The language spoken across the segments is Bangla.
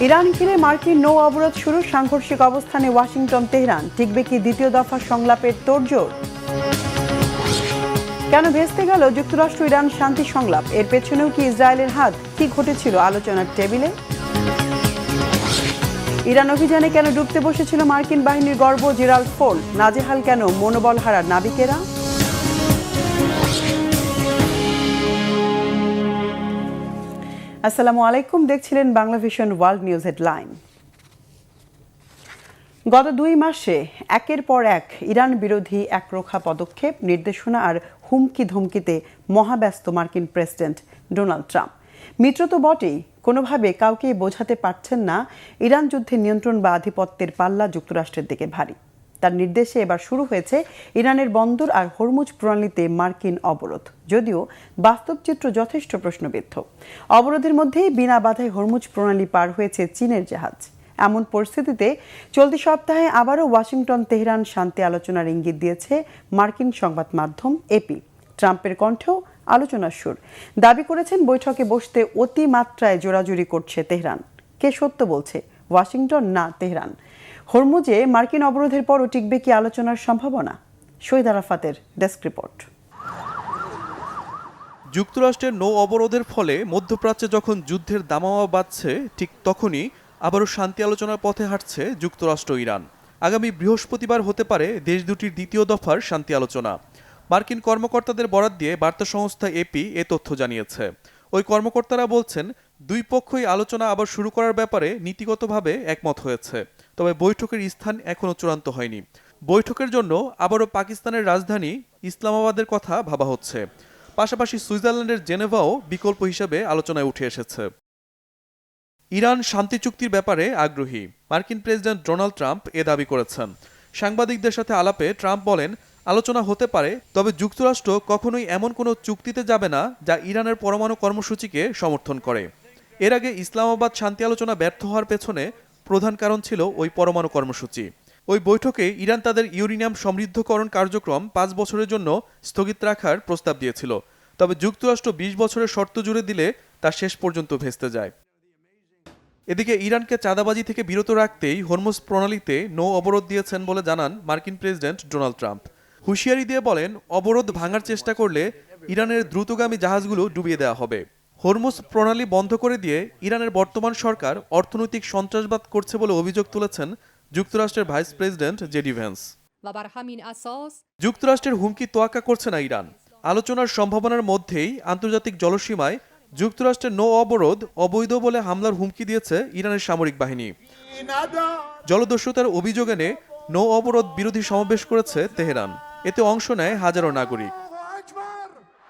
ইরান ঘিরে মার্কিন নৌ অবরোধ শুরু, সাংঘর্ষিক অবস্থানে ওয়াশিংটন তেহরান। টিকবে কি দ্বিতীয় দফা সংলাপের তোড়জোড়? কেন ভেস্তে গেল যুক্তরাষ্ট্র ইরান শান্তি সংলাপ? এর পেছনেও কি ইসরায়েলের হাত? কি ঘটেছিল আলোচনার টেবিলে? ইরান অভিযানে কেন ডুবতে বসেছিল মার্কিন বাহিনীর গর্ব জেরাল্ড ফোর্ড? নাজেহাল কেন মনোবল হারা নাবিকেরা? আসসালামু আলাইকুম, দেখছিলেন Bangla vision world news headline. গত 2 মাসে একের পর এক ইরান বিরোধী একরোখা পদক্ষেপ, নির্দেশনা আর হুমকি ধমকিতে মহাব্যস্ত মার্কিন প্রেসিডেন্ট ডোনাল্ড ট্রাম্প। মিত্র তো বটেই, কোনোভাবে কাউকে বোঝাতে পারছেন না ইরান যুদ্ধে নিয়ন্ত্রণ বা আধিপত্যের পাল্লা যুক্তরাষ্ট্রের দিকে ভারী। তার নির্দেশে এবার শুরু হয়েছে ইরানের বন্দর আর হরমুজ প্রণালীতে মার্কিন অবরোধ। যদিও বাস্তব চিত্র যথেষ্ট প্রশ্নবিদ্ধ। অবরোধের মধ্যেই বিনা বাধায় হরমুজ প্রণালী পার হয়েছে চীনের জাহাজ। এমন পরিস্থিতিতে চলতি সপ্তাহে আবারও ওয়াশিংটন তেহরান শান্তি আলোচনার ইঙ্গিত দিয়েছে মার্কিন সংবাদ মাধ্যম এপি। ট্রাম্পের কণ্ঠেও আলোচনার সুর। দাবি করেছেন বৈঠকে বসতে অতিমাত্রায় জোরাজুরি করছে তেহরান। কে সত্য বলছে, ওয়াশিংটন না তেহরান? হরমুজে মার্কিন অবরোধের পরও টিকবে কি আলোচনার সম্ভাবনা? শহীদ আরাফাতের ডেস্ক রিপোর্ট। যুক্তরাষ্ট্রের নৌ অবরোধের ফলে মধ্যপ্রাচ্যে যখন যুদ্ধের দামামা বাজছে, ঠিক তখনই আবারও শান্তি আলোচনার পথে হাঁটছে যুক্তরাষ্ট্র ইরান। আগামী বৃহস্পতিবার হতে পারে দেশ দুটির দ্বিতীয় দফার শান্তি আলোচনা। মার্কিন কর্মকর্তাদের বরাত দিয়ে বার্তা সংস্থা এপি এ তথ্য জানিয়েছে। ওই কর্মকর্তারা বলছেন, দুই পক্ষই আলোচনা আবার শুরু করার ব্যাপারে নীতিগতভাবে একমত হয়েছে, তবে বৈঠকের স্থান এখনও চূড়ান্ত হয়নি। বৈঠকের জন্য আবারও পাকিস্তানের রাজধানী ইসলামাবাদের কথা ভাবা হচ্ছে। পাশাপাশি সুইজারল্যান্ডের জেনেভাও বিকল্প হিসেবে আলোচনায় উঠে এসেছে। ইরান শান্তি চুক্তির ব্যাপারে আগ্রহী, মার্কিন প্রেসিডেন্ট ডোনাল্ড ট্রাম্প এ দাবি করেছেন। সাংবাদিকদের সাথে আলাপে ট্রাম্প বলেন, আলোচনা হতে পারে, তবে যুক্তরাষ্ট্র কখনোই এমন কোনো চুক্তিতে যাবে না যা ইরানের পরমাণু কর্মসূচিকে সমর্থন করে। এর আগে ইসলামাবাদ শান্তি আলোচনা ব্যর্থ হওয়ার পেছনে প্রধান কারণ ছিল ওই পরমাণু কর্মসূচি। ওই বৈঠকে ইরান তাদের ইউরেনিয়াম সমৃদ্ধকরণ কার্যক্রম 5 বছরের জন্য স্থগিত রাখার প্রস্তাব দিয়েছিল, তবে যুক্তরাষ্ট্র 20 বছরের শর্ত জুড়ে দিলে তা শেষ পর্যন্ত ভেস্তে যায়। এদিকে ইরানকে চাঁদাবাজি থেকে বিরত রাখতেই হরমুজ প্রণালীতে নৌ অবরোধ দিয়েছেন বলে জানান মার্কিন প্রেসিডেন্ট ডোনাল্ড ট্রাম্প। হুঁশিয়ারি দিয়ে বলেন, অবরোধ ভাঙার চেষ্টা করলে ইরানের দ্রুতগামী জাহাজগুলো ডুবিয়ে দেওয়া হবে। হরমুজ প্রণালী বন্ধ করে দিয়ে ইরানের বর্তমান সরকার অর্থনৈতিক সন্ত্রাসবাদ করছে বলে অভিযোগ তুলেছেন যুক্তরাষ্ট্রের ভাইস প্রেসিডেন্ট জেডি ভ্যান্স। যুক্তরাষ্ট্রের হুমকি তোয়াক্কা করছে না ইরান। আলোচনার সম্ভাবনার মধ্যেই আন্তর্জাতিক জলসীমায় যুক্তরাষ্ট্রের নৌ অবরোধ অবৈধ বলে হামলার হুমকি দিয়েছে ইরানের সামরিক বাহিনী। জলদস্যুতার অভিযোগ এনে নৌ অবরোধ বিরোধী সমাবেশ করেছে তেহরান। এতে অংশ নেয় হাজারো নাগরিক।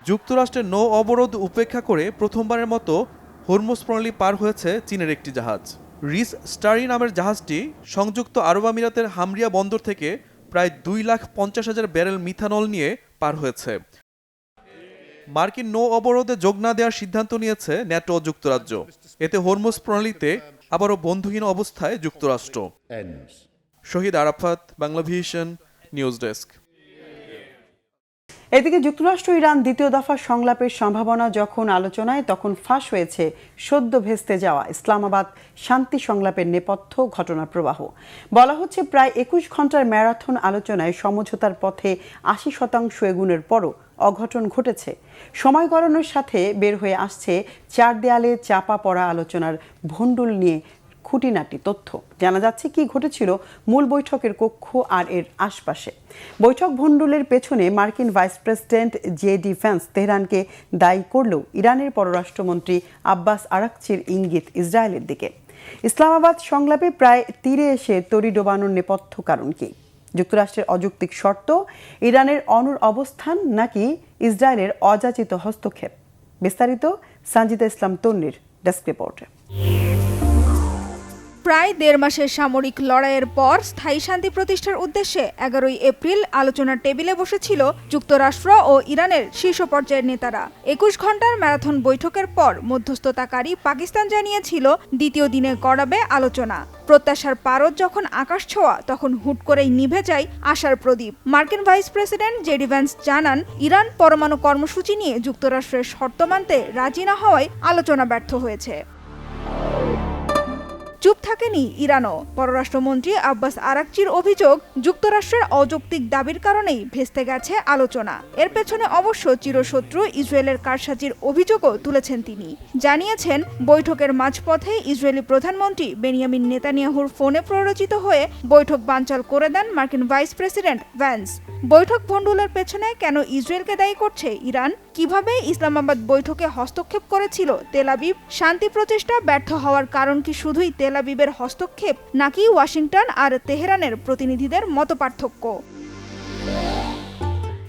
যুক্তরাষ্ট্রের নৌ অবরোধ উপেক্ষা করে প্রথমবারের মতো হরমুজ প্রণালী পার হয়েছে চীনের একটি জাহাজ। রিস স্টারি নামের জাহাজটি সংযুক্ত আরব আমিরাতের হামরিয়া বন্দর থেকে প্রায় 2,50,000 ব্যারেল মিথানল নিয়ে পার হয়েছে। মার্কিন নৌ অবরোধে যোগ না দেওয়ার সিদ্ধান্ত নিয়েছে ন্যাটো ও যুক্তরাজ্য। এতে হরমুজ প্রণালীতে আবারও বন্ধুহীন অবস্থায় যুক্তরাষ্ট্র। Shahid Arafat, Bangla vision news desk. এদিকে যুক্তরাষ্ট্র ইরান দ্বিতীয় দফা সংলাপের সম্ভাবনা যখন আলোচনায়, তখন ফাঁস হয়েছে সদ্য ভেস্তে যাওয়া ইসলামাবাদ শান্তি সংলাপের নেপথ্য ঘটনার প্রবাহ। বলা হচ্ছে, প্রায় 21 ঘন্টার ম্যারাথন আলোচনায় সমঝোতার পথে 80% এগুনের পরও অঘটন ঘটেছে। সময় গড়ানোর সাথে বের হয়ে আসছে 4 দেয়ালে চাপা পড়া আলোচনার ভণ্ডুল নিয়ে খুঁটিনাটি তথ্য। জানা যাচ্ছে কি ঘটেছিল মূল বৈঠকের কক্ষ আর এর আশপাশে। বৈঠক ভণ্ডুলের পেছনে মার্কিন ভাইস প্রেসিডেন্ট জেডি ভ্যান্স তেহরানকে দায়ী করলেও ইরানের পররাষ্ট্রমন্ত্রী আব্বাস আরাকচির ইঙ্গিত ইসরায়েলের দিকে। ইসলামাবাদ সংলাপে প্রায় তীরে এসে তরি ডোবানোর নেপথ্য কারণ কি? যুক্তরাষ্ট্রের অযৌক্তিক শর্ত, ইরানের অনুর অবস্থান, নাকি ইসরায়েলের অযাচিত হস্তক্ষেপ? বিস্তারিত সানজিদা ইসলাম তন্নির ডেস্ক রিপোর্টে। প্রায় 1.5 মাসের সামরিক লড়াইয়ের পর স্থায়ী শান্তি প্রতিষ্ঠার উদ্দেশ্যে 11 এপ্রিল আলোচনার টেবিলে বসেছিল যুক্তরাষ্ট্র ও ইরানের শীর্ষ পর্যায়ের নেতারা। 21 ঘন্টার ম্যারাথন বৈঠকের পর মধ্যস্থতাকারী পাকিস্তান জানিয়েছিল দ্বিতীয় দিনে গড়াবে আলোচনা। প্রত্যাশার পারদ যখন আকাশ ছোঁয়া, তখন হুট করেই নিভে যায় আশার প্রদীপ। মার্কিন ভাইস প্রেসিডেন্ট জেডি ভ্যান্স জানান, ইরান পরমাণু কর্মসূচি নিয়ে যুক্তরাষ্ট্রের শর্ত মানতে রাজি না হওয়ায় আলোচনা ব্যর্থ হয়েছে। চুপ থাকেনি ইরানও। পররাষ্ট্রমন্ত্রী আব্বাস আরাকচির অভিযোগ, যুক্তরাষ্ট্রের অযৌক্তিক দাবির কারণেই ভেস্তে গেছে আলোচনা। এর পেছনে অবশ্য চিরশত্রু ইসরায়েলের কারসাজির অভিযোগও তুলেছেন তিনি। জানিয়েছেন, বৈঠকের মাঝপথে ইসরায়েলি প্রধানমন্ত্রী বেনিয়ামিন নেতানিয়াহুর ফোনে প্ররোচিত হয়ে বৈঠক বানচাল করে দেন মার্কিন ভাইস প্রেসিডেন্ট ভ্যান্স। বৈঠক ভণ্ডুলের পেছনে কেন ইসরায়েলকে দায়ী করছে ইরান? কিভাবে ইসলামাবাদ বৈঠকে হস্তক্ষেপ করেছিল তেল আবিব? শান্তি প্রচেষ্টা ব্যর্থ হওয়ার কারণ কি শুধুই তেল আবিবের হস্তক্ষেপ, নাকি ওয়াশিংটন আর তেহরানের প্রতিনিধিদের মতপার্থক্য?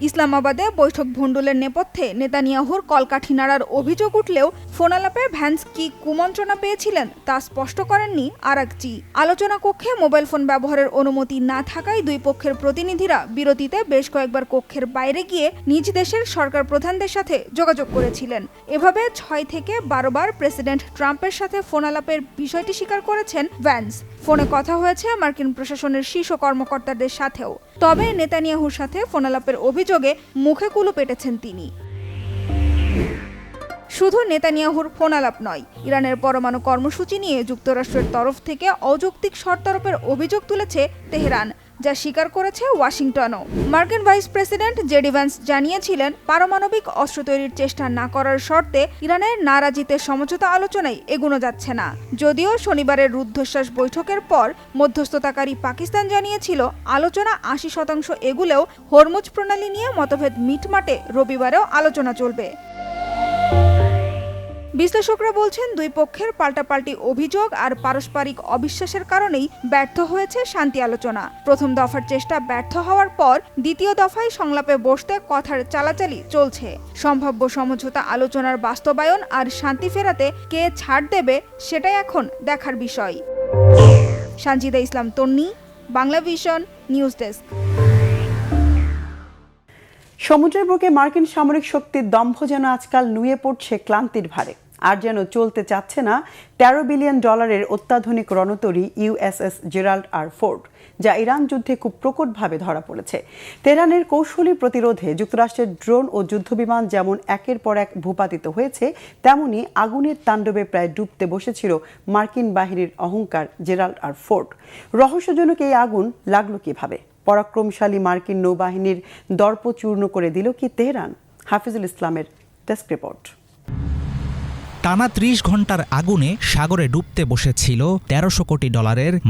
ইসলামাবাদে বৈঠক ভণ্ডুলের নেপথ্যে নেতানিয়াহুর কলকাঠি নাড়ার অভিযোগ উঠলেও ফোনালাপে ভ্যান্স কি কুমন্ত্রণা পেয়েছিলেন তা স্পষ্ট করেননি আরাকচি। আলোচনা কক্ষে মোবাইল ফোন ব্যবহারের অনুমতি না থাকায় দুই পক্ষের প্রতিনিধিরা বিরতিতে বেশ কয়েকবার কক্ষের বাইরে গিয়ে নিজ দেশের সরকার প্রধানদের সাথে যোগাযোগ করেছিলেন। এভাবে 6 থেকে 12 বার প্রেসিডেন্ট ট্রাম্পের সাথে ফোনালাপের বিষয়টি স্বীকার করেছেন ভ্যান্স। ফোনে কথা হয়েছে মার্কিন প্রশাসনের শীর্ষ কর্মকর্তাদের সাথেও। তবে নেতানিয়াহুর সাথে ফোনালাপের অভিযোগে মুখে কুলু পেটেছেন তিনি। শুধু নেতানিয়াহুর ফোনালাপ নয়, ইরানের পরমাণু কর্মসূচি নিয়ে যুক্তরাষ্ট্রের তরফ থেকে অযৌক্তিক শর্তারোপের অভিযোগ তুলেছে তেহরান, যা স্বীকার করেছে ওয়াশিংটনও। মার্কিন ভাইস প্রেসিডেন্ট জেডি ভ্যান্স জানিয়েছিলেন, পারমাণবিক অস্ত্র তৈরির চেষ্টা না করার শর্তে ইরানের নারাজিতে সমঝোতা আলোচনায় এগোনো যাচ্ছে না। যদিও শনিবারের রুদ্ধশ্বাস বৈঠকের পর মধ্যস্থতাকারী পাকিস্তান জানিয়েছিল, আলোচনা 80% এগুলেও হরমুজ প্রণালী নিয়ে মতভেদ মিটমাটে রবিবারেও আলোচনা চলবে। বিশ্লেষকরা বলছেন, দুই পক্ষের পাল্টাপাল্টি অভিযোগ আর পারস্পরিক অবিশ্বাসের কারণেই ব্যর্থ হয়েছে শান্তি আলোচনা। প্রথম দফার চেষ্টা ব্যর্থ হওয়ার পর দ্বিতীয় দফায় সংলাপে বসতে কথার চালাচালি চলছে। সম্ভাব্য সমঝোতা আলোচনার বাস্তবায়ন আর শান্তি ফেরাতে কে ছাড় দেবে, সেটাই এখন দেখার বিষয়। সানজিদা ইসলাম তন্নি, বাংলা ভিশন, নিউজ ডেস্ক। সমুদ্রের বুকে মার্কিন সামরিক শক্তির দম্ভ যেন আজকাল নুয়ে পড়ছে ক্লান্তির ভারে। আর যেন চলতে চাচ্ছে না $13 বিলিয়ন অত্যাধুনিক রণতরী ইউএসএস জেরাল্ড আর ফোর্ড, যা ইরান যুদ্ধে খুব প্রকটভাবে ধরা পড়েছে। তেহরানের কৌশলী প্রতিরোধে যুক্তরাষ্ট্রের ড্রোন ও যুদ্ধবিমান যেমন একের পর এক ভূপাতিত হয়েছে, তেমনি আগুনের তাণ্ডবে প্রায় ডুবতে বসেছিল মার্কিন বাহিনীর অহংকার জেরাল্ড আর ফোর্ড। রহস্যজনক এই আগুন লাগলো কিভাবে? পরাক্রমশালী মার্কিন নৌবাহিনীর দর্প চূর্ণ করে দিল কি তেহরান? হাফিজুল ইসলামের ডেস্ক রিপোর্ট। টানা 30 ঘন্টার আগুনে সাগরে ডুবতে বসেছিল $1300 কোটি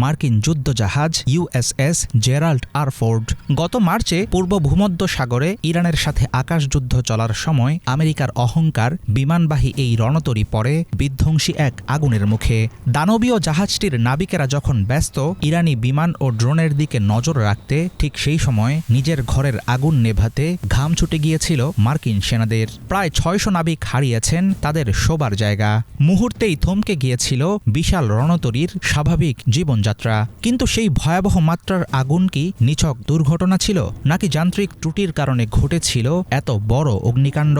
মার্কিন যুদ্ধজাহাজ ইউএসএস জেরাল্ড আর ফোর্ড। গত মার্চে পূর্ব ভূমধ্য সাগরে ইরানের সাথে আকাশযুদ্ধ চলার সময় আমেরিকার অহংকার বিমানবাহী এই রণতরী পড়ে বিধ্বংসী এক আগুনের মুখে। দানবীয় জাহাজটির নাবিকেরা যখন ব্যস্ত ইরানি বিমান ও ড্রোনের দিকে নজর রাখতে, ঠিক সেই সময় নিজের ঘরের আগুন নেভাতে ঘাম ছুটে গিয়েছিল মার্কিন সেনাদের। প্রায় 600 নাবিক হারিয়েছেন তাদের শোবার জায়গা। মুহূর্তেই থমকে গিয়েছিল বিশাল রণতরীর স্বাভাবিক জীবনযাত্রা। কিন্তু সেই ভয়াবহ মাত্রার আগুন কি নিছক দুর্ঘটনা ছিল, নাকি যান্ত্রিক ত্রুটির কারণে ঘটেছিল এত বড় অগ্নিকাণ্ড?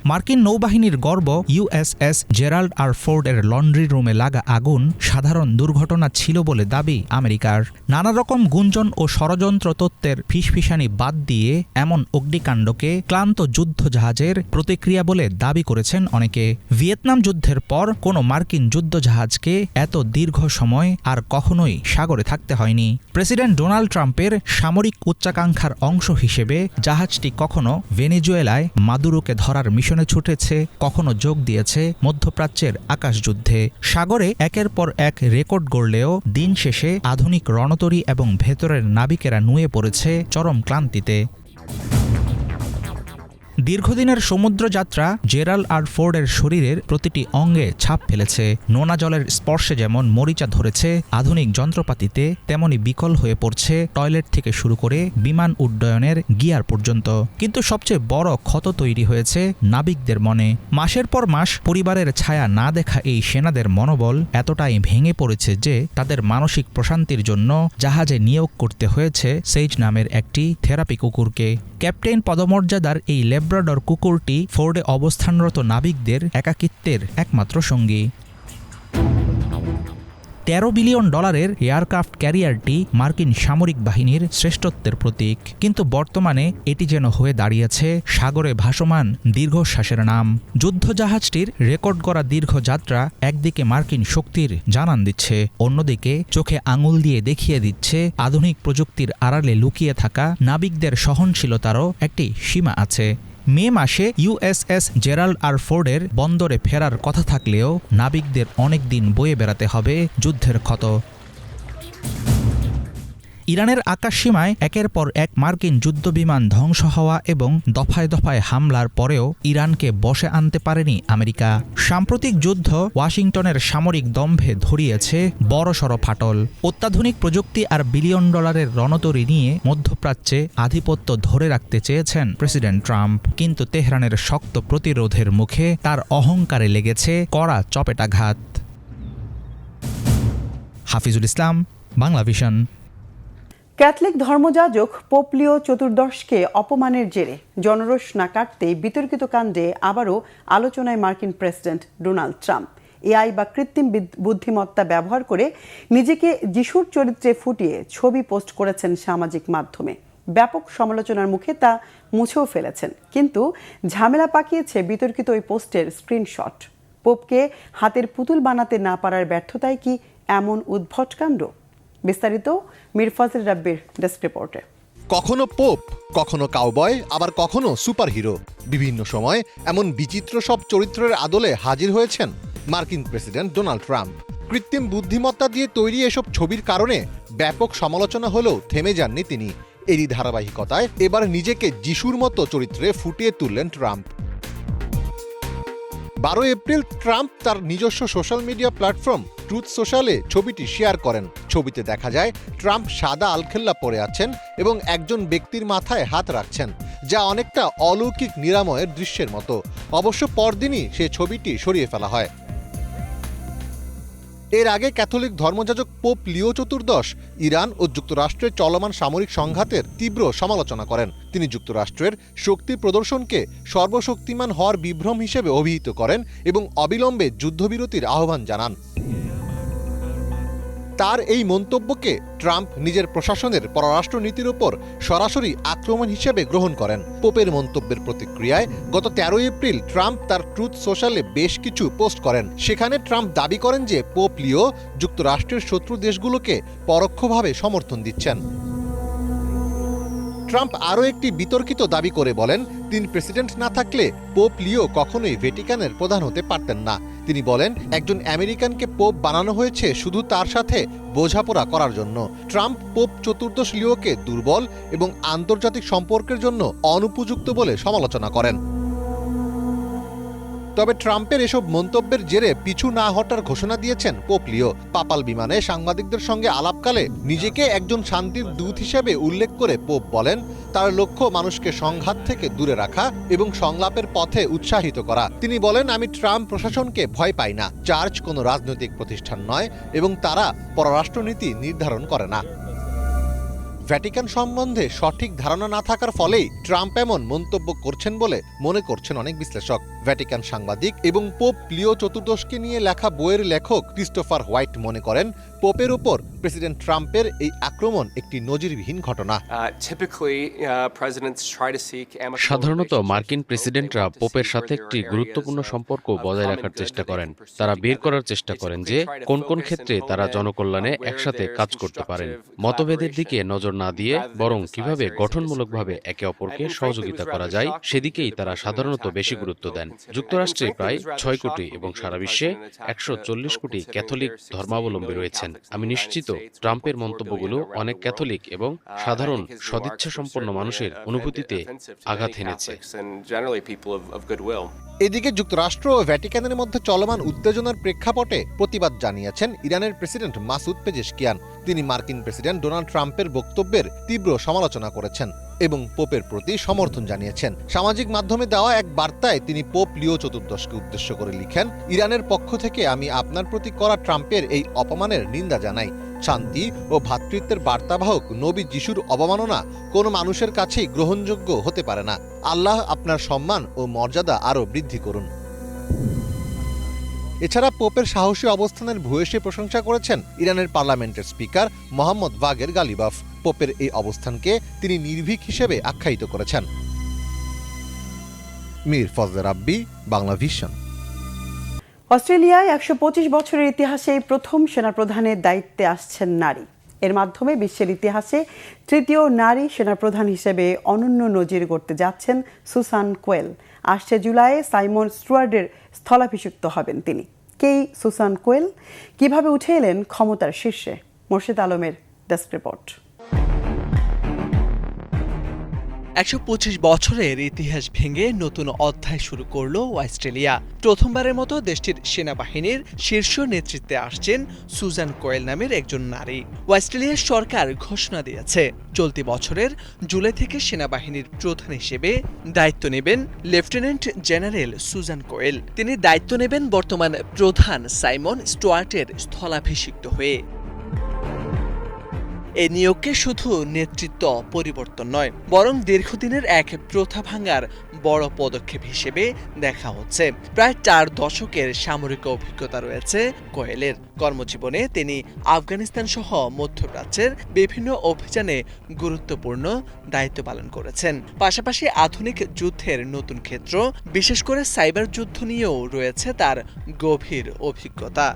মার্কিন নৌবাহিনীর গর্ব ইউএসএস জেরাল্ড আর ফোর্ডের লন্ড্রি রুমে লাগা আগুন সাধারণ দুর্ঘটনা ছিল বলে দাবি আমেরিকার। নানা রকম গুঞ্জন ও ষড়যন্ত্র তত্ত্বের ফিসফিসানি বাদ দিয়ে এমন অগ্নিকাণ্ডকে ক্লান্ত যুদ্ধজাহাজের প্রতিক্রিয়া বলে দাবি করেছেন অনেকে। ভিয়েতনাম যুদ্ধের পর কোনো মার্কিন যুদ্ধজাহাজকে এত দীর্ঘ সময় আর কখনোই সাগরে থাকতে হয়নি। প্রেসিডেন্ট ডোনাল্ড ট্রাম্পের সামরিক উচ্চাকাঙ্ক্ষার অংশ হিসেবে জাহাজটি কখনো ভেনেজুয়েলায় মাদুরোকে ধরার মিশনে ছুটেছে, কখনো যোগ দিয়েছে মধ্যপ্রাচ্যের আকাশযুদ্ধে। সাগরে একের পর এক রেকর্ড গড়লেও দিন শেষে আধুনিক রণতরী এবং ভেতরের নাবিকেরা নুয়ে পড়েছে চরম ক্লান্তিতে। দীর্ঘদিনের সমুদ্রযাত্রা জেরাল্ড আর ফোর্ডের শরীরের প্রতিটি অঙ্গে ছাপ ফেলেছে। নোনা জলের স্পর্শে যেমন মরিচা ধরেছে আধুনিক যন্ত্রপাতিতে, তেমনি বিকল হয়ে পড়ছে টয়লেট থেকে শুরু করে বিমান উড্ডয়নের গিয়ার পর্যন্ত। কিন্তু সবচেয়ে বড় ক্ষত তৈরি হয়েছে নাবিকদের মনে। মাসের পর মাস পরিবারের ছায়া না দেখা এই সেনাদের মনোবল এতটাই ভেঙে পড়েছে যে তাদের মানসিক প্রশান্তির জন্য জাহাজে নিয়োগ করতে হয়েছে সেইজ নামের একটি থেরাপি কুকুরকে। ক্যাপ্টেন পদমর্যাদার এই ল্যাব্রাডর কুকুরটি ফোর্ডে অবস্থানরত নাবিকদের একাকিত্বের একমাত্র সঙ্গী। $13 বিলিয়ন এয়ারক্রাফট ক্যারিয়ারটি মার্কিন সামরিক বাহিনীর শ্রেষ্ঠত্বের প্রতীক, কিন্তু বর্তমানে এটি যেন হয়ে দাঁড়িয়েছে সাগরে ভাসমান দীর্ঘশ্বাসের নাম। যুদ্ধজাহাজটির রেকর্ড গড়া দীর্ঘ যাত্রা একদিকে মার্কিন শক্তির জানান দিচ্ছে, অন্যদিকে চোখে আঙুল দিয়ে দেখিয়ে দিচ্ছে আধুনিক প্রযুক্তির আড়ালে লুকিয়ে থাকা নাবিকদের সহনশীলতারও একটি সীমা আছে। মে মাসে ইউএসএস জেরাল্ড আর ফোর্ডের বন্দরে ফেরার কথা থাকলেও নাবিকদের অনেক দিন বয়ে বেড়াতে হবে যুদ্ধের ক্ষত। ইরানের আকাশসীমায় একের পর এক মার্কিন যুদ্ধবিমান ধ্বংস হওয়া এবং দফায় দফায় হামলার পরেও ইরানকে বশে আনতে পারেনি আমেরিকা। সাম্প্রতিক যুদ্ধ ওয়াশিংটনের সামরিক দম্ভে ধরিয়েছে বড়সড় ফাটল। অত্যাধুনিক প্রযুক্তি আর $1 বিলিয়ন রণতরী নিয়ে মধ্যপ্রাচ্যে আধিপত্য ধরে রাখতে চেয়েছেন প্রেসিডেন্ট ট্রাম্প, কিন্তু তেহরানের শক্ত প্রতিরোধের মুখে তার অহংকারে লেগেছে কড়া চপেটাঘাত। হাফিজুল ইসলাম, বাংলা ভিশন। ক্যাথলিক ধর্মযাজক পোপ লিও চতুর্দশকে অপমানের জেরে জনরোষ না কাটতে বিতর্কিত কাণ্ডে আবারও আলোচনায় মার্কিন প্রেসিডেন্ট ডোনাল্ড ট্রাম্প। এআই বা কৃত্রিম বুদ্ধিমত্তা ব্যবহার করে নিজেকে যিশুর চরিত্রে ফুটিয়ে ছবি পোস্ট করেছেন সামাজিক মাধ্যমে। ব্যাপক সমালোচনার মুখে তা মুছেও ফেলেছেন, কিন্তু ঝামেলা পাকিয়েছে বিতর্কিত ওই পোস্টের স্ক্রিনশট। পোপকে হাতের পুতুল বানাতে না পারার ব্যর্থতায় কি এমন উদ্ভট কাণ্ড? বিস্তারিত মীর ফাজিল রাব্বির ডেস্ক রিপোর্টে। কখনো পোপ, কখনো কাউবয়, আবার কখনো সুপারহিরো। বিভিন্ন সময় এমন বিচিত্র সব চরিত্রের আদলে হাজির হয়েছেন মার্কিন প্রেসিডেন্ট ডোনাল্ড ট্রাম্প। কৃত্রিম বুদ্ধিমত্তা দিয়ে তৈরি এসব ছবির কারণে ব্যাপক সমালোচনা হলেও থেমে যাননি তিনি। এরই ধারাবাহিকতায় এবার নিজেকে যিশুর মতো চরিত্রে ফুটিয়ে তুললেন ট্রাম্প। 12 এপ্রিল ট্রাম্প তার নিজস্ব সোশ্যাল মিডিয়া প্ল্যাটফর্ম ট্রুথ সোশ্যালে ছবিটি শেয়ার করেন। ছবিতে দেখা যায় ট্রাম্প সাদা আলখেল্লা পরে আছেন এবং একজন ব্যক্তির মাথায় হাত রাখছেন, যা অনেকটা অলৌকিক নিরাময়ের দৃশ্যের মতো। অবশ্য পরদিনই সে ছবিটি সরিয়ে ফেলা হয়। এর আগে ক্যাথলিক ধর্মযাজক পোপ লিও চতুর্দশ ইরান ও যুক্তরাষ্ট্রের চলমান সামরিক সংঘাতের তীব্র সমালোচনা করেন। তিনি যুক্তরাষ্ট্রের শক্তি প্রদর্শনকে সর্বশক্তিমান হওয়ার বিভ্রম হিসেবে অভিহিত করেন এবং অবিলম্বে যুদ্ধবিরতির আহ্বান জানান। তার এই মন্তব্যকে ট্রাম্প নিজের প্রশাসনের পররাষ্ট্রনীতির ওপর সরাসরি আক্রমণ হিসেবে গ্রহণ করেন। পোপের মন্তব্যের প্রতিক্রিয়ায় গত 13 এপ্রিল ট্রাম্প তার ট্রুথ সোশ্যালে বেশ কিছু পোস্ট করেন। সেখানে ট্রাম্প দাবি করেন যে পোপ লিও যুক্তরাষ্ট্রের শত্রু দেশগুলোকে পরোক্ষভাবে সমর্থন দিচ্ছেন। ট্রাম্প আরও একটি বিতর্কিত দাবি করে বলেন, তিনি প্রেসিডেন্ট না থাকলে পোপ লিও কখনোই ভ্যাটিকানের প্রধান হতে পারতেন না। তিনি বলেন, একজন আমেরিকানকে পোপ বানানো হয়েছে শুধু তার সাথে বোঝাপড়া করার জন্য। ট্রাম্প পোপ চতুর্দশ লিওকে দুর্বল এবং আন্তর্জাতিক সম্পর্কের জন্য অনুপযুক্ত বলে সমালোচনা করেন। তবে ট্রাম্পের এসব মন্তব্যের জেরে পিছু না হটার ঘোষণা দিয়েছেন পোপ লিও। পাপাল বিমানে সাংবাদিকদের সঙ্গে আলাপকালে নিজেকে একজন শান্তির দূত হিসেবে উল্লেখ করে পোপ বলেন, তার লক্ষ্য মানুষকে সংঘাত থেকে দূরে রাখা এবং সংলাপের পথে উৎসাহিত করা। তিনি বলেন, আমি ট্রাম্প প্রশাসনকে ভয় পাই না। চার্চ কোনো রাজনৈতিক প্রতিষ্ঠান নয় এবং তারা পররাষ্ট্রনীতি নির্ধারণ করে না। ভ্যাটিকান সম্বন্ধে সঠিক ধারণা না থাকার ফলেই ট্রাম্প এমন মন্তব্য করছেন বলে মনে করছেন অনেক বিশ্লেষক। ভ্যাটিকান সাংবাদিক এবং পোপ লিও চতুর্দশকে নিয়ে লেখা বইয়ের লেখক ক্রিস্টোফার হোয়াইট মনে করেন, পোপের ওপর প্রেসিডেন্ট ট্রাম্পের এই আক্রমণ একটি নজিরবিহীন ঘটনা। সাধারণত মার্কিন প্রেসিডেন্টরা পোপের সাথে একটি গুরুত্বপূর্ণ সম্পর্ক বজায় রাখার চেষ্টা করেন। তারা বের করার চেষ্টা করেন যে কোন কোন ক্ষেত্রে তারা জনকল্যাণে একসাথে কাজ করতে পারেন। মতভেদের দিকে নজর না দিয়ে বরং কিভাবে গঠনমূলকভাবে একে অপরকে সহযোগিতা করা যায় সেদিকেই তারা সাধারণত বেশি গুরুত্ব দেন। যুক্তরাষ্ট্রে প্রায় 6 কোটি এবং সারা বিশ্বে 140 কোটি ক্যাথলিক ধর্মাবলম্বী রয়েছেন। আমি নিশ্চিত ট্রাম্পের মন্তব্যগুলো অনেক ক্যাথলিক এবং সাধারণ সদিচ্ছাসম্পন্ন মানুষের অনুভূতিতে আঘাত হেনেছে। এদিকে যুক্তরাষ্ট্র ও ভ্যাটিকানের মধ্যে চলমান উত্তেজনার প্রেক্ষাপটে প্রতিবাদ জানিয়েছেন ইরানের প্রেসিডেন্ট মাসুদ পেজেশকিয়ান। তিনি মার্কিন প্রেসিডেন্ট ডোনাল্ড ট্রাম্পের বক্তব্যের তীব্র সমালোচনা করেছেন এবং পোপের প্রতি সমর্থন জানিয়েছেন। সামাজিক মাধ্যমে দেওয়া এক বার্তায় তিনি পোপ লিও চতুর্দশকে উদ্দেশ্য করে লিখেন, ইরানের পক্ষ থেকে আমি আপনার প্রতি করা ট্রাম্পের এই অপমানের নিন্দা জানাই। শান্তি ও ভ্রাতৃত্বের বার্তাবাহক নবী যিশুর অবমাননা কোনো মানুষের কাছেই গ্রহণযোগ্য হতে পারে না। আল্লাহ আপনার সম্মান ও মর্যাদা আরও বৃদ্ধি করুন। এছাড়া পোপের সাহসী অবস্থানের ভূয়সী প্রশংসা করেছেন ইরানের পার্লামেন্টের স্পিকার মোহাম্মদ বাগের গালিবাফ। পোপের এই অবস্থানকে তিনি নির্ভীক হিসেবে আখ্যায়িত করেছেন। মীর ফজলে রাব্বি, বাংলা ভিশন। অস্ট্রেলিয়ায় ১২৫ বছরের ইতিহাসে প্রথম সেনাপ্রধানের দায়িত্বে আসছেন নারী। এর মাধ্যমে বিশ্বের ইতিহাসে তৃতীয় নারী সেনাপ্রধান হিসেবে অনন্য নজির গড়তে যাচ্ছেন সুসান কোয়েল। আসছে জুলাইয়ে সাইমন স্টুয়ার্ডের স্থলাভিষিক্ত হবেন তিনি। কেই সুসান কোয়েল, কিভাবে উঠে এলেন ক্ষমতার শীর্ষে? মোর্শেদ আলমের ডেস্ক রিপোর্ট। ১২৫ বছরের ইতিহাস ভেঙে নতুন অধ্যায় শুরু করল অস্ট্রেলিয়া। প্রথমবারের মতো দেশটির সেনাবাহিনীর শীর্ষ নেতৃত্বে আসছেন সুজান কোয়েল নামের একজন নারী। অস্ট্রেলিয়ার সরকার ঘোষণা দিয়েছে চলতি বছরের জুলাই থেকে সেনাবাহিনীর প্রধান হিসেবে দায়িত্ব নেবেন লেফটেন্যান্ট জেনারেল সুজান কোয়েল। তিনি দায়িত্ব নেবেন বর্তমান প্রধান সাইমন স্টুয়ার্টের স্থলাভিষিক্ত হয়ে। এই নিয়োগকে শুধু নেতৃত্ব পরিবর্তন নয়, বরং দীর্ঘদিনের এক প্রথা ভাঙার বড় পদক্ষেপ হিসেবে দেখা হচ্ছে। প্রায় 4 দশকের সামরিক অভিজ্ঞতা রয়েছে কোয়েলের। কর্মজীবনে তিনি আফগানিস্তান সহ মধ্যপ্রাচ্যের বিভিন্ন অভিযানে গুরুত্বপূর্ণ দায়িত্ব পালন করেছেন। পাশাপাশি আধুনিক যুদ্ধের নতুন ক্ষেত্র, বিশেষ করে সাইবার যুদ্ধ নিয়েও রয়েছে তার গভীর অভিজ্ঞতা।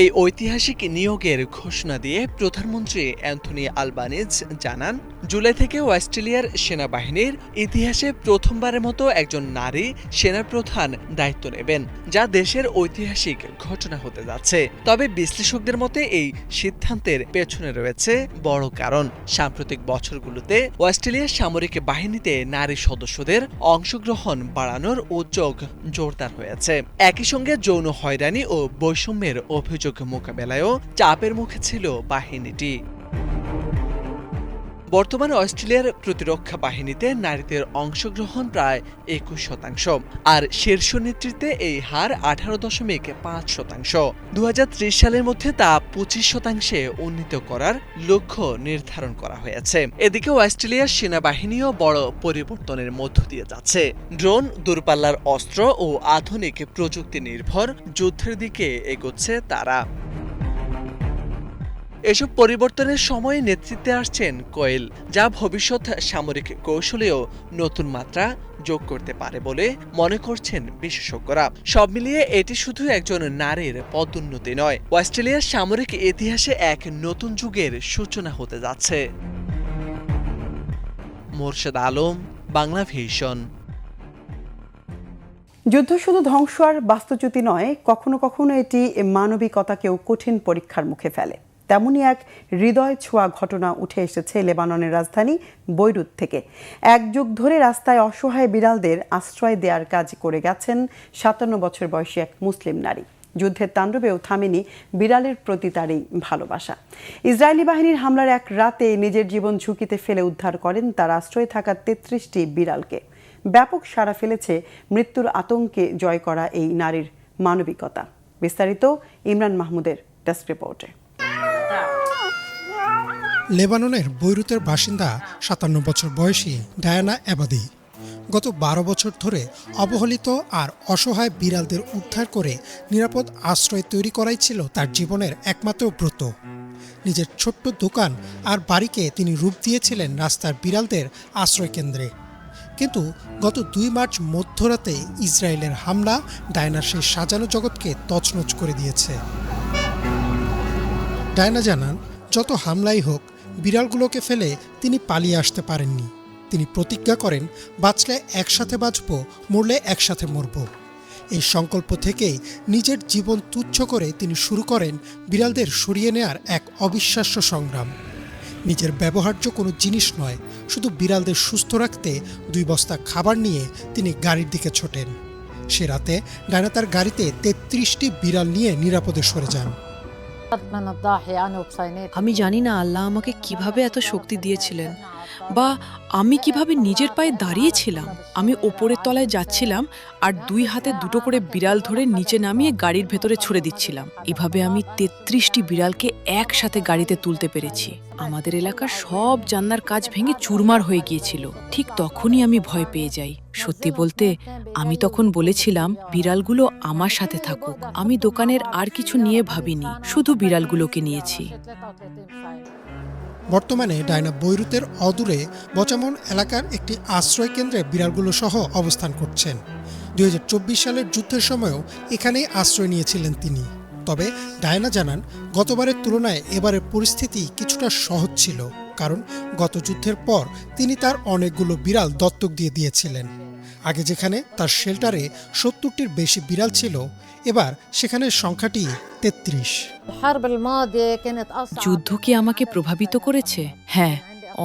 এই ঐতিহাসিক নিয়োগের ঘোষণা দিয়ে প্রধানমন্ত্রী অ্যান্থনি আলবানিজ জানান, জুলাই থেকে অস্ট্রেলিয়ার সেনাবাহিনীর ইতিহাসে প্রথমবারের মতো একজন নারী সেনাপ্রধান দায়িত্ব নেবেন, যা দেশের ঐতিহাসিক ঘটনা হতে যাচ্ছে। তবে বিশ্লেষকদের মতে এই সিদ্ধান্তের পেছনে রয়েছে বড় কারণ। সাম্প্রতিক বছরগুলোতে অস্ট্রেলিয়ার সামরিক বাহিনীতে নারী সদস্যদের অংশগ্রহণ বাড়ানোর উদ্যোগ জোরদার হয়েছে। একই সঙ্গে যৌন হয়রানি ও বৈষম্যের অভিযোগ মোকাবেলায়ও চাপের মুখে ছিল বাহিনীটি। বর্তমানে অস্ট্রেলিয়ার প্রতিরক্ষা বাহিনীতে নারীদের অংশগ্রহণ প্রায় 21%, আর শীর্ষ নেতৃত্বে এই হার 18.5%। 2030 সালের মধ্যে তা 25%-এ উন্নীত করার লক্ষ্য নির্ধারণ করা হয়েছে। এদিকে অস্ট্রেলিয়ার সেনাবাহিনীও বড় পরিবর্তনের মধ্য দিয়ে যাচ্ছে। ড্রোন, দূরপাল্লার অস্ত্র ও আধুনিক প্রযুক্তি নির্ভর যুদ্ধের দিকে এগোচ্ছে তারা। এসব পরিবর্তনের সময় নেতৃত্বে আসছেন কোয়েল, যা ভবিষ্যৎ সামরিক কৌশলেও নতুন মাত্রা যোগ করতে পারে বলে মনে করছেন বিশেষজ্ঞরা। সব মিলিয়ে এটি শুধু একজন নারীর পদোন্নতি নয়, অস্ট্রেলিয়ার সামরিক ইতিহাসে এক নতুন যুগের সূচনা হতে যাচ্ছে। মোর্শেদ আলম, বাংলা ভিশন। যুদ্ধ শুধু ধ্বংস আর বাস্তুচ্যুতি নয়, কখনো কখনো এটি মানবিকতাকেও কঠিন পরীক্ষার মুখে ফেলে। তেমনই এক হৃদয় ছোঁয়া ঘটনা উঠে এসেছে লেবাননের রাজধানী বৈরুত থেকে। 1 যুগ ধরে রাস্তায় অসহায় বিড়ালদের আশ্রয় দেওয়ার কাজ করে গেছেন 57 বছর বয়সী এক মুসলিম নারী। যুদ্ধের তাণ্ডবেও থামেনি বিড়ালের প্রতি তার এই ভালোবাসা। ইসরায়েলি বাহিনীর হামলার এক রাতে নিজের জীবন ঝুঁকিতে ফেলে উদ্ধার করেন তার আশ্রয়ে থাকা 33টি বিড়ালকে। ব্যাপক সাড়া ফেলেছে মৃত্যুর আতঙ্কে জয় করা এই নারীর মানবিকতা। বিস্তারিত ইমরান মাহমুদের ডেস্ক রিপোর্টে। লেবাননের বৈরুতের বাসিন্দা 57 বছর বয়সী ডায়ানা এবাদি গত 12 বছর ধরে অবহেলিত আর অসহায় বিড়ালদের উদ্ধার করে নিরাপদ আশ্রয় তৈরি করাই ছিল তার জীবনের একমাত্র ব্রত। নিজের ছোট্ট দোকান আর বাড়িকে তিনি রূপ দিয়েছিলেন রাস্তার বিড়ালদের আশ্রয় কেন্দ্রে। কিন্তু গত 2 মার্চ মধ্যরাতে ইসরায়েলের হামলা ডায়ানার সেই সাজানো জগৎকে তছনছ করে দিয়েছে। ডায়ানা জানান, যত হামলাই হোক বিড়ালগুলোকে ফেলে তিনি পালিয়ে আসতে পারেননি। তিনি প্রতিজ্ঞা করেন, বাঁচলে একসাথে বাঁচব, মরলে একসাথে মরব। এই সংকল্প থেকেই নিজের জীবন তুচ্ছ করে তিনি শুরু করেন বিড়ালদের সরিয়ে নেয়ার এক অবিশ্বাস্য সংগ্রাম। নিজের ব্যবহার্য কোনো জিনিস নয়, শুধু বিড়ালদের সুস্থ রাখতে 2 বস্তা খাবার নিয়ে তিনি গাড়ির দিকে ছোটেন। সে রাতে ডায়না তার গাড়িতে 33টি বিড়াল নিয়ে নিরাপদে সরে যান। আমি জানি না আল্লাহ আমাকে কিভাবে এত শক্তি দিয়েছিলেন। বা আমি কিভাবে নিজের পায়ে দাঁড়িয়েছিলাম। আমি ওপরের তলায় যাচ্ছিলাম আর 2 হাতে 2টো করে বিড়াল ধরে নিচে নামিয়ে গাড়ির ভেতরে ছুড়ে দিচ্ছিলাম। এভাবে আমি 33টি বিড়ালকে একসাথে গাড়িতে তুলতে পেরেছি। আমাদের এলাকার সব জান্নার কাজ ভেঙে চুরমার হয়ে গিয়েছিল। ঠিক তখনই আমি ভয় পেয়ে যাই। সত্যি বলতে আমি তখন বলেছিলাম বিড়ালগুলো আমার সাথে থাকুক। আমি দোকানের আর কিছু নিয়ে ভাবিনি, শুধু বিড়ালগুলোকে নিয়েছি। বর্তমানে ডায়না বৈরুতের অদূরে বচামন এলাকার একটি আশ্রয় কেন্দ্রে বিড়ালগুলো সহ অবস্থান করছেন। 2024 সালের যুদ্ধের সময়ও এখানেই আশ্রয় নিয়েছিলেন তিনি। তবে ডায়না জানান, গতবারের তুলনায় এবারের পরিস্থিতি কিছুটা সহজ ছিল, কারণ গত যুদ্ধের পর তিনি তার অনেকগুলো বিড়াল দত্তক দিয়ে দিয়েছিলেন। আগে যেখানে তার শেল্টারে 70টির বেশি বিড়াল ছিল, এবার সেখানে সংখ্যাটি 33। যুদ্ধ কি আমাকে প্রভাবিত করেছে? হ্যাঁ,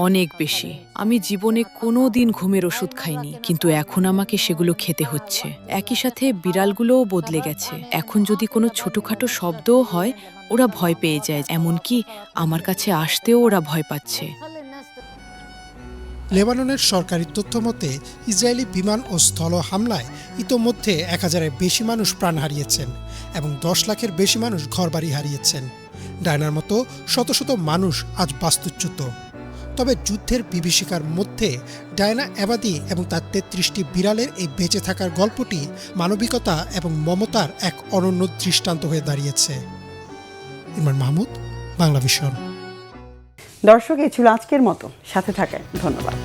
অনেক বেশি। আমি জীবনে কোনো দিন ঘুমের ওষুধ খাইনি, কিন্তু এখন আমাকে সেগুলো খেতে হচ্ছে। একই সাথে বিড়ালগুলোও বদলে গেছে। এখন যদি কোনো ছোটখাটো শব্দও হয় ওরা ভয় পেয়ে যায়, এমনকি আমার কাছে আসতেও ওরা ভয় পাচ্ছে। লেবাননের সরকারি তথ্য মতে ইসরায়েলি বিমান ও স্থল হামলায় ইতোমধ্যে 1000-এর বেশি মানুষ প্রাণ হারিয়েছেন এবং 10 লাখের বেশি মানুষ ঘরবাড়ি হারিয়েছেন। ডায়নার মতো শত শত মানুষ আজ বাস্তুচ্যুত। তবে যুদ্ধের বিভীষিকার মধ্যে ডায়না এবাদি এবং তার 33টি বিড়ালের এই বেঁচে থাকার গল্পটি মানবিকতা এবং মমতার এক অনন্য দৃষ্টান্ত হয়ে দাঁড়িয়েছে। ইমরান মাহমুদ, বাংলা ভিশন। দর্শক, এই ছিল আজকের মতো। সাথে থাকায় ধন্যবাদ।